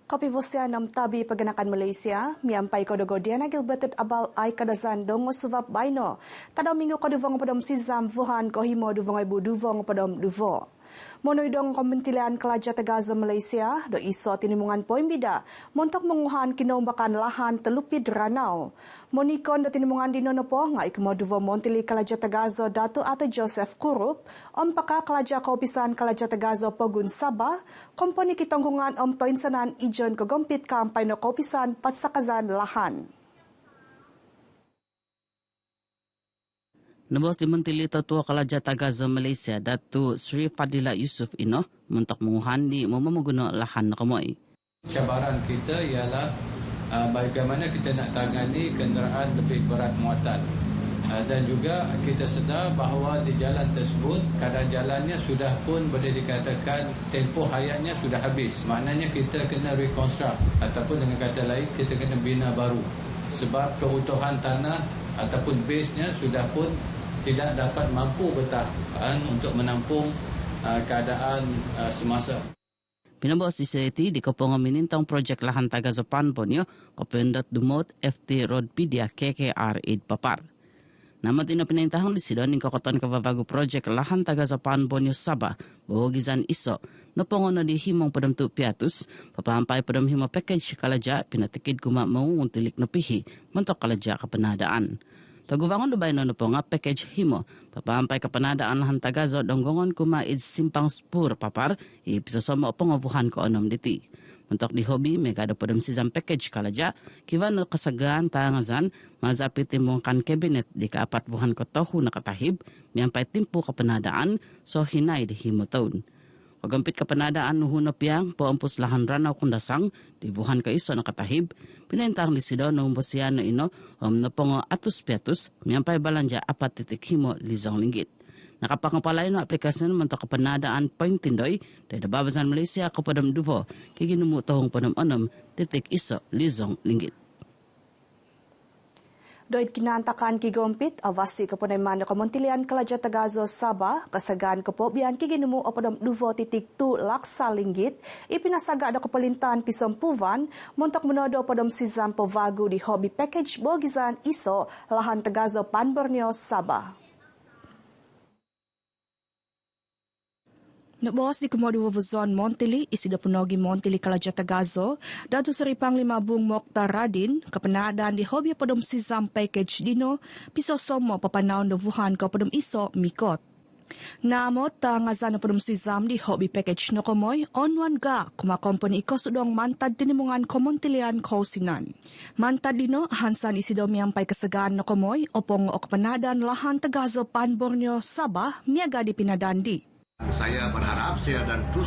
Kopi Vosia nam tabi pergenakan Malaysia, miampai kodogodiana Gilbertet abal ai kadazan dongo suvap baino. Tadau minggu koduvong padom sizam vuhan kohimo duvong ibu duvong padom duvo. Monoidong Kementerian Kelaja Tegaza Malaysia do iso tinimungan poin bida montok menguhan kinombakan lahan telupid ranau. Monikon do tinimungan di nonopo ngai kemoduvo Montili Kelaja Tegaza Datu Ate Joseph Kurup, Paka Kelaja Kaupisan Kelaja Tegaza Pogun Sabah, komponi kitonggungan Toinsanan ijon kegompit kampai no kaupisan patsakazan lahan. Nabos di Mentili Tatua Kelaja Tegaza Malaysia Datu Sri Fadila Yusuf Ino mentok menguhan di memeguna lahan kemoy. Cabaran kita ialah bagaimana kita nak tangani kenderaan lebih berat muatan. Dan juga kita sedar bahawa di jalan tersebut keadaan jalannya sudah pun boleh dikatakan tempoh hayatnya sudah habis. Maknanya kita kena reconstruct ataupun dengan kata lain kita kena bina baru. Sebab keutuhan tanah ataupun base-nya sudah pun tidak dapat mampu bertahan untuk menampung keadaan semasa. Pinabos Society di Kopongan minintang projek lahan Tegaza Panbonyo Kopendot Dumot FT Road Pedia KKR 8 Papar. Nama tina pinintahang di Sidoning Kokoton Kavavagu projek lahan Tegaza Panbonyo Sabah Bawagizan Iso napongon na di himong padam tu piatus papahampay padam himo package kalaja pinatikid kuma mau untilik na pihi mentok kalaja kapenadaan. Taguvangon dubay na po nga package himo. Papahampay kapanadaan lahan Tegaza donggongon kumaid simpang spur papar ipisosoma o pangavuhan ko anom diti. Mentok di hobi megado podem sizam package kalaja kivan na kasagaan tangazan mazapit timungkan kabinet di kaapat vuhan ko tohu na katahib miyampay timpo kapanadaan so hinay di himo taon. Pagampit kapanadaan nuhuna piyang poampus lahan ranaw kundasang di vuhan ka iso na katahib pinintang lisidaw na umbosian na ino na pongo atus piatus miyampay balanja apat titik himo lizong linggit. Nakapangapalay no aplikasyon manto kapanadaan pointindoy dahil nababazan Malaysia kapadam duvo kiginumu tohong panam-anam titik iso lizong linggit. Doid kinantakan kigompit awasi kapunayman ng Kementerian Kelaja Tegaza Sabah kasagaan kepobian kiginumu opadom 2.2 laksa linggit ipinasaga do kepelintan pisompuvan montok menodo padom sizam povagu di hobi package bogizan iso lahan Tegaza Panborneo Sabah. Nabos di Komodo Vazon Montili, isida punogi Montili Kelaja Tegaza, Datu Seri Panglima Bung Mokhtar Radin, kapanadaan di hobi padom sizam package dino, pisosomo papanaon do vuhan ka padom iso mikot. Namot ngazan na padom sizam di hobi package no komoy, onwan ga kuma kompany ikosudong mantad tinimungan Kementerian Kausinan. Mantad dino, hansan isido miyampay kasagaan no komoy, opong o kapanadaan lahan Tegaza Panborneo Sabah, miaga di pinadandi. Saya berharap dan terus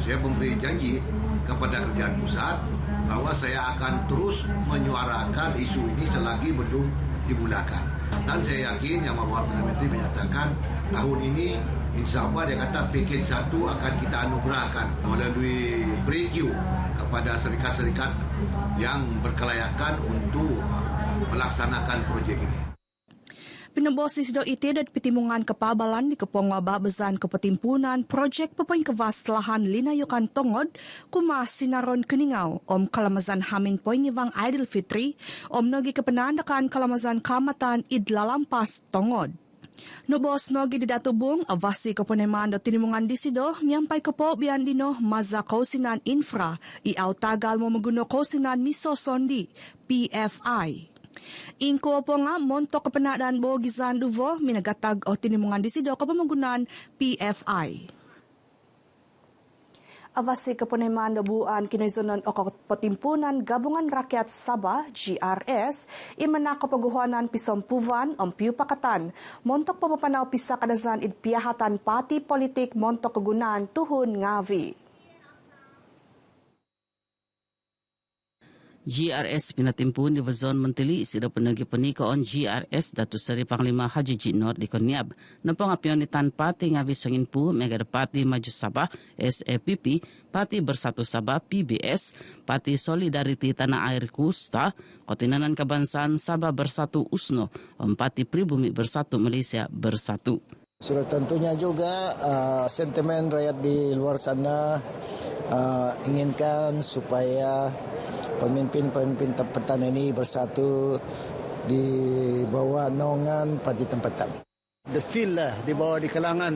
saya memberi janji kepada kerajaan pusat bahwa saya akan terus menyuarakan isu ini selagi belum dimulakan. Dan saya yakin Yang Maha Perdana Menteri menyatakan tahun ini insya Allah dia kata paket 1 akan kita anugerahkan melalui preview kepada serikat-serikat yang berkelayakan untuk melaksanakan proyek ini. Pinabosis do iti dat pitimungan kapabalan di Kapongwa Babazan Kapatimpunan projek papoy kavas lahan linayukan tongod kuma sinaron keningaw kalamazan hamin poy ngivang Idul Fitri nogi kapanandakan kalamazan kamatan idlalampas tongod. Nobos nogi didatubong avasi kapuneman do tinimungan disido miyampay kapo biyan dino maza kausinan infra iaw tagal mo maguno kausinan miso sondi PFI. Ingko po nga montok kapanadaan bogizan duvo minagatag o tinimungan disido kapamagunan PFI. Avasi kapunayman buan kinaizonon o Patimpunan Gabungan Rakyat Sabah GRS imana kapaguhanan pisompuvan piu pakatan montok pamapanaw pisa kadazan idpiyahatan pati politik montok kagunaan tuhun ngavi. GRS pinatimpun di Vazon Mentili isida penagi penikaon GRS Datu Seri Panglima Haji Jinor di Konyab na pangapionitan pati ngavi sangin pu mega pati maju Sabah SAPP pati bersatu Sabah PBS pati Solidarity Tanah Air Kusta Kotinanan Kebangsaan Sabah Bersatu USNO pati Pribumi Bersatu Malaysia Bersatu. Sudah tentunya juga sentimen rakyat di luar sana inginkan supaya pemimpin-pemimpin tempatan ini bersatu di bawah naungan Parti Tempatan. The feel lah di bawah di kalangan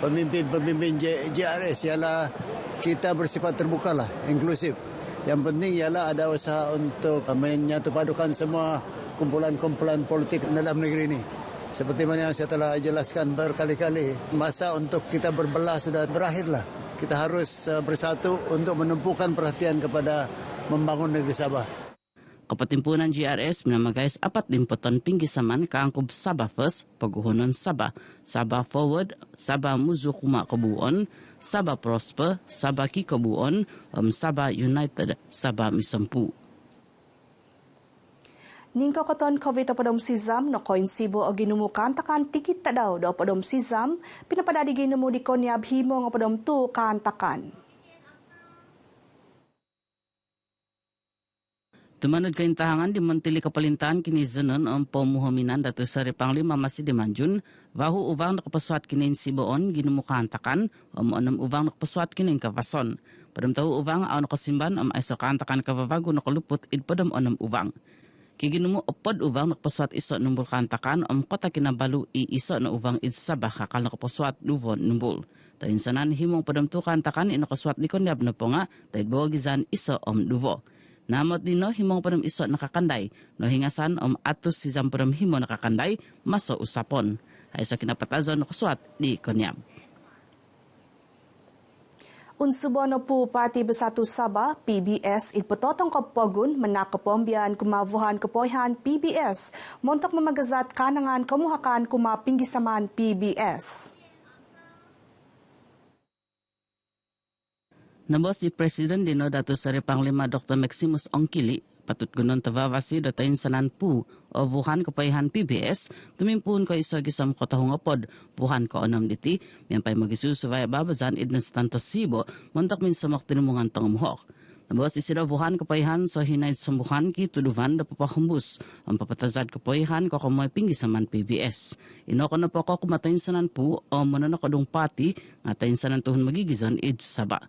pemimpin-pemimpin JRS ialah kita bersifat terbuka lah, inklusif. Yang penting ialah ada usaha untuk menyatupadukan semua kumpulan-kumpulan politik dalam negeri ini. Seperti mana yang saya telah jelaskan berkali-kali, masa untuk kita berbelah sudah berakhirlah. Kita harus bersatu untuk menumpukan perhatian kepada membangun negeri Sabah. Kepetimpunan GRS menamagais apat limputan pinggisaman kaangkub Sabah First, Paguhonon Sabah, Sabah Forward, Sabah Muzukuma Kebuon, Sabah Prosper, Sabah Kikebuon, Sabah United, Sabah Misempu. Ningko katon COVID padom sizam no koin sibo o ginumukan takan tikit tadaw do padom sizam pinapadadi ginumu di konyab himo ng padom tu kantakan. Tumanod kaintahangan di Mentili Kapalintaan kini zenon ang pamuhaminan datu Sari Panglima masih di Manjun, bahu uvang nakapaswat kinin siboon ginumukan takan, onam uvang nakapaswat kinin kavason. Padam tahu uvang aw nakasimban am aiso kantakan kavavago nakaluput id padam onam uvang. Kiginumu opod uvang nakapaswat iso numbul kantakan am kota kinabalu i iso na uvang id Sabah kakal nakapaswat luvon numbul. Tainsanan himong padam tu kantakan inakaswat likon yab na ponga, dahil bawagizan iso luvo. Namot dino himong padam iso nakakanday, no hingasan atus si padam himo nakakanday, maso usapon. Ay sa kinapatazon nakaswat di konyab. Unsubono po Parti Bersatu Sabah, PBS, itpototong kapogun menakapombian kumavuhan kapoyhan PBS, montok mamagazat kanangan kamuhakan kumapinggisaman PBS. Nabos si Presiden Dino Datu Sari Panglima Dr. Maximus Ongkili, patut gunon tavavasi datain sanan pu o vuhan kapayhan PBS, tumimpun ko iso gisam kota hungapod, vuhan ko onam diti, miyampay magisusuvay babazan idnas tantos sibo, montak min samak tinumungan tangumuhok. Nabos isida vuhan kapayhan so hinaid sambuhan ki tuduvan da papahumbus, ang papatazad kapayhan ko kamoy pinggisaman PBS. Inoko na po ko kumatain sanan pu o mananakadong pati, ngatain sanan tuhun magigizan id Sabah.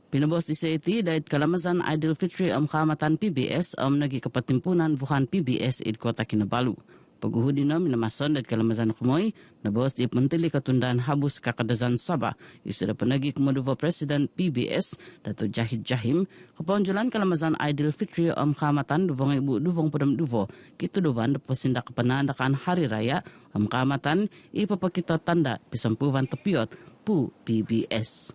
Pinabos di iti dahil Kalamazan Idil Fitri ang kamatan PBS ang nagikapatimpunan vuhan PBS id Kota Kinabalu. Paguhudi na minamason dahil Kalamazan kumoy, nabos di Mentili Katundahan Habus Kakadazan Sabah, isura panagi kumaduva President PBS, Dato Jahid Jahim, kapaunjulan Kalamazan Idil Fitri ang kamatan duvong ibu duvong padam duvo, kituduvan da pasindak panandakan hari raya, ang kamatan ipapakita tanda pisampuvan tepiot pu PBS.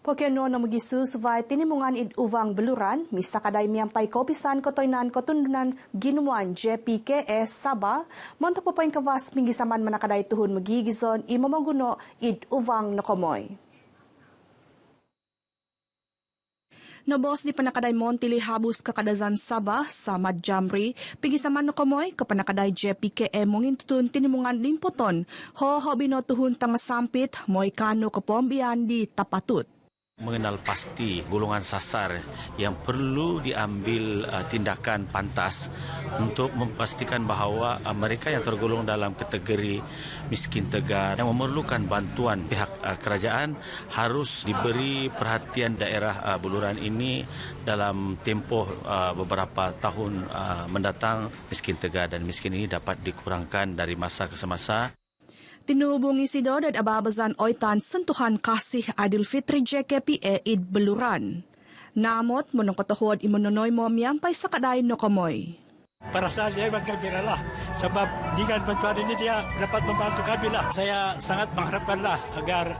Pokeno na magisusuvay tinimungan id uvang beluran, misa kaday miyampay kopisan kotoynan kotundunan ginuan JPKS Sabah, montok papain kawas minggisaman manakaday tuhun magigizon imamaguno id uvang nakomoy. Nabos di panakaday Montili Habus Kakadazan Sabah sa Madjamri, pigisaman nakomoy kapanakaday JPKM mongin tutun tinimungan limpoton, ho binotuhun tangasampit, moy kano kapombian di Tapatut. Mengenal pasti golongan sasar yang perlu diambil tindakan pantas untuk memastikan bahawa mereka yang tergolong dalam kategori miskin tegar yang memerlukan bantuan pihak kerajaan harus diberi perhatian daerah Buluran ini dalam tempoh beberapa tahun mendatang. Miskin tegar dan miskin ini dapat dikurangkan dari masa ke semasa. Tinubong isido at ababazan oitan sentuhan kasih Adil Fitri JKPE id Beluran. Namot monong katohod imunonoy mo miyampay sa kaday no kamoy. Para sa saya magkabiralah sebab dengan bantuan ini dia dapat membantu kami lah. Saya sangat mengharapkanlah agar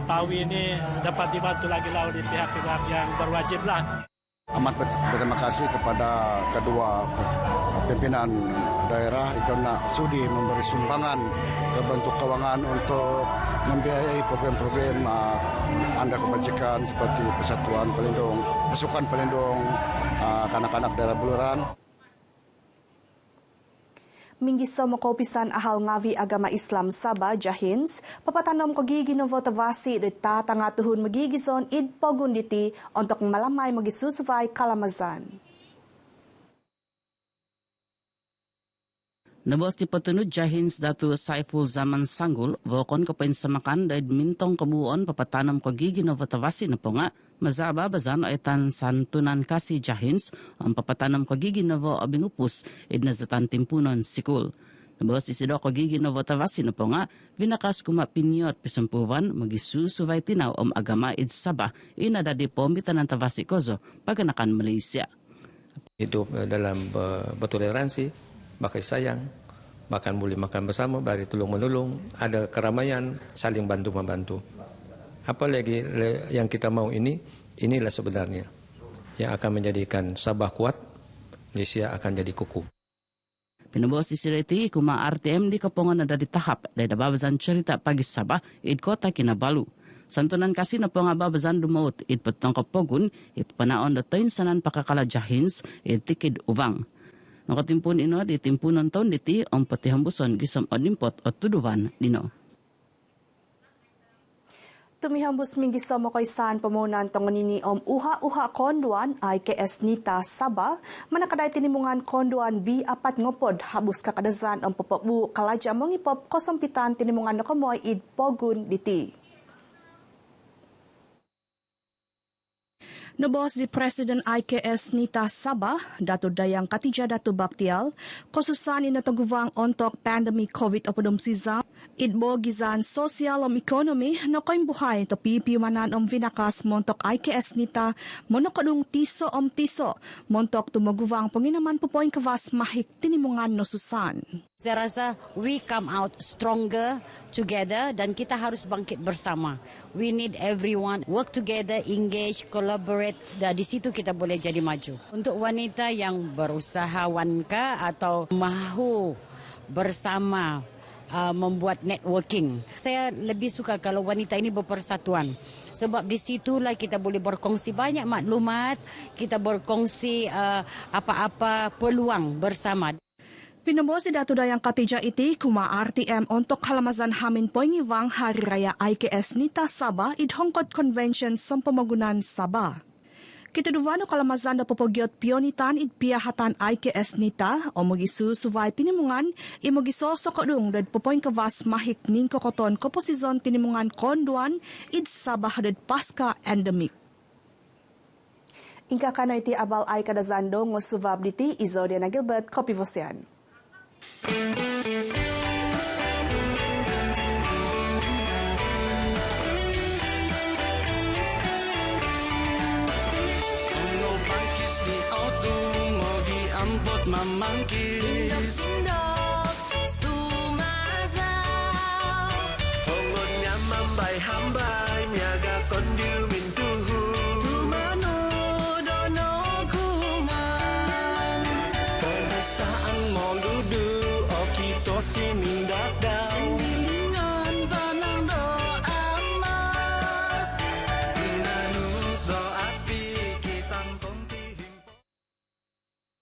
Pawi ini dapat dibantu lagi lah oleh pihak-pihak yang berwajib lah. Amat berterima kasih kepada kedua pimpinan daerah karena sudi memberi sumbangan bentuk keuangan untuk membiayai program-program anda kebajikan seperti Persatuan Pelindung, Pasukan Pelindung kanak-kanak daerah Buluran. Minggiso makopisan ahal ngavi agama Islam Sabah Jahins, papatanom ko giginovotavasi rit tatangatuhun magigizon id pagunditi untuk malamay magisusuvay Kalamazan. Nabos ti patunod Jahins Datu Saiful Zaman Sanggul, vokon kapain samakan dahil mintong kabuon papatanam ko gigi na vatavasi na po nga, mazaba bazan o itan santunan kasi Jahins, ang papatanam ko gigi na vo abingupus, idnazatan timpunon sikul. Nabos isido ko gigi na vatavasi na po nga, vinakas kumapinyot pisampuvan, magisusuvay tinaw om agama id saba, inadadi po mitanan tavasi kozo, paganakan Malaysia. Hidup dalam bertoleransi, bakal sayang, bahkan boleh makan bersama, bagi tolong-menolong, ada keramaian, saling bantu-membantu. Apa lagi yang kita mau inilah sebenarnya yang akan menjadikan Sabah kuat, Malaysia akan jadi kukuh. Pinabos di Sireti, kuma RTM di Kapongan ada di tahap, dari babazan cerita pagi Sabah, id kota Kinabalu. Santunan kasi na po nga babazan dumaut, id patong kapogun, id panaon datain sanan pakakala Jahins, id tikid uvang. Nakatimpun ino di timpunan taon diti ang patihambuson gisam odimpot o tuduvan dino. Tumihambus minggi sa makoysan pamunan tongonini om uha-uha konduan IKS Nita Sabah, manakaday tinimungan konduan B4 ngopod habus kakadazan ang papabu kalaja mongipop kosompitan tinimungan nakamoy id pogun diti. Nabos di President IKS Nita Sabah, Dato Dayang Katija Dato Baktial, kosusan inataguvang ontok pandemic COVID-19 siza, idbo gizan social om economy na koing buhay to pipimanan om vinakas montok IKS Nita, monokadung tiso om tiso, montok tumaguvang panginaman pupoing kavas mahik tinimungan no susan. Saya rasa we come out stronger together dan kita harus bangkit bersama. We need everyone work together, engage, collaborate. Dan di situ kita boleh jadi maju. Untuk wanita yang berusahawan atau mahu bersama membuat networking. Saya lebih suka kalau wanita ini berpersatuan. Sebab di situlah kita boleh berkongsi banyak maklumat, kita berkongsi apa-apa peluang bersama. Pinabos si Dato Dayang Katija iti kuma RTM untuk halamazan hamin poingiwang Hari Raya IKS Nita Sabah idhongkot convention sa pamagunan Sabah. Kituduvano kalamazan na popogyot pionitan id piyahatan IKS Nita o magisusuvay tinimungan imagisosokodung dad popoing kavas mahik ning kokoton koposizon tinimungan konduan id Sabah dad paska endemic. Ingka kana iti abal ay kadazando ngo suvab diti Izodia na Gilbert Kopivosian. Mamangkis Sumazau Hongonnya mambai hamba